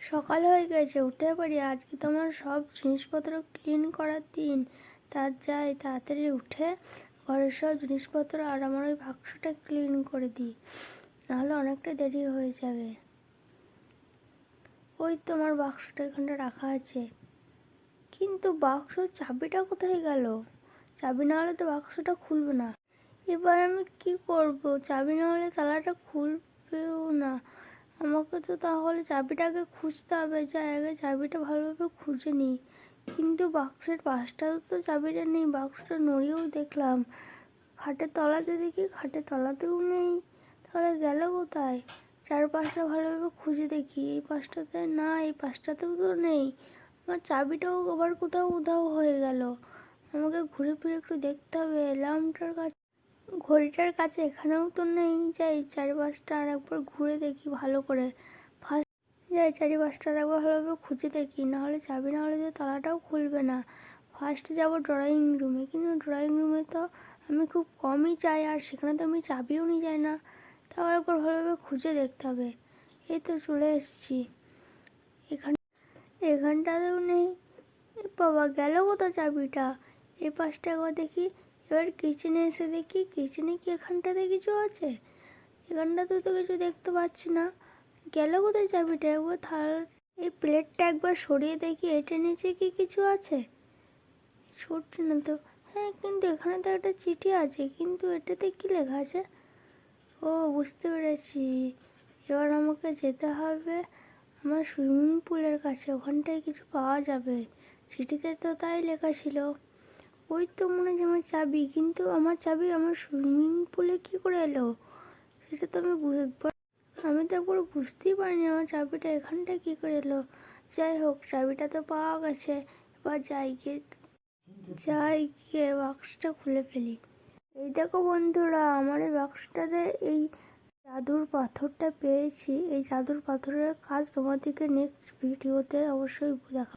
সকাল হয়ে গেছে, উঠে পড়ি। আজকে তোমার সব জিনিসপত্র ক্লিন করার দিন। যাই তাড়াতাড়ি উঠে ঘরের সব জিনিসপত্র আর আমার ওই বাক্সটা ক্লিন করে দিই, নাহলে অনেকটা দেরি হয়ে যাবে। ওই তোমার বাক্সটা এখানটা রাখা আছে, কিন্তু বাক্সর চাবিটা কোথায় গেল? চাবি না হলে তো বাক্সটা খুলবে না। এবার আমি কি করব? চাবি না হলে তালাটা খুলবেও না। আমাকে তো তাহলে চাবিটাকে খুঁজতে হবে। যাই আগে চাবিটা ভালোভাবে খুঁজে নিই। কিন্তু বাক্সের পাশটাও তো চাবিটা নেই। বাক্সটা নড়িয়েও দেখলাম, খাটের তলাতে দেখি, খাটের তলাতেও নেই। তাহলে গেল কোথায়? চারপাশটা ভালোভাবে খুঁজে দেখি, এই পাশটাতে না, এই পাশটাতেও তো নেই। আমার চাবিটাও আবার কোথাও উধাও হয়ে গেল। আমাকে ঘুরে ফিরে একটু দেখতে হবে। ল্যাম্পটার কাছে, ঘড়িটার কাছে, এখানেও তো নেই। যাই চারিপাশটা আর একবার ঘুরে দেখি ভালো করে। ফার্স্ট যাই চারিপাশটা আর একবার ভালোভাবে খুঁজে দেখি, নাহলে চাবি না হলে যে তালাটাও খুলবে না। ফার্স্ট যাবো ড্রয়িং রুমে, কিন্তু ড্রয়িং রুমে তো আমি খুব কমই যাই, আর সেখানে তো আমি চাবিও নিয়ে যাই না। তাও একবার ভালোভাবে খুঁজে দেখতে হবে। এই তো চলে এসেছি। এখানটাতেও নেই। বাবা, গেল কোথায় চাবিটা? এই পাশটা একবার দেখি। এবার কিচেনে এসে দেখি, কিচেনে কি এখানটাতে কিছু আছে? এখানটাতে তো কিছু দেখতে পাচ্ছি না। গেল কোথায় চাবিটা? একবার এই প্লেটটা একবার সরিয়ে দেখি, এটার নিচে কি কিছু আছে? সরছে না তো। হ্যাঁ, কিন্তু এখানে তো একটা চিঠি আছে, কিন্তু এটাতে কি লেখা আছে? ও, বুঝতে পেরেছি। এবার আমাকে যেতে হবে আমার সুইমিং পুলের কাছে, ওখানটায় কিছু পাওয়া যাবে। চিঠিতে তো তাই লেখা ছিল। ওই তো মনে হয় আমার চাবি, কিন্তু আমার চাবি আমার সুইমিং পুলে কি করে এলো? সেটা তো আমি তো একবার বুঝতেই পারিনি আমার চাবিটা এখানটায় কি করে এলো। যাই হোক, চাবিটা তো পাওয়া গেছে। এবার যাই গিয়ে বাক্সটা খুলে ফেলি। এই দেখো বন্ধুরা, আমার এই বাক্সটাতে এই জাদুর পাথরটা পেয়েছি। এই জাদুর পাথরের কাজ তোমাদেরকে নেক্সট ভিডিওতে অবশ্যই দেখা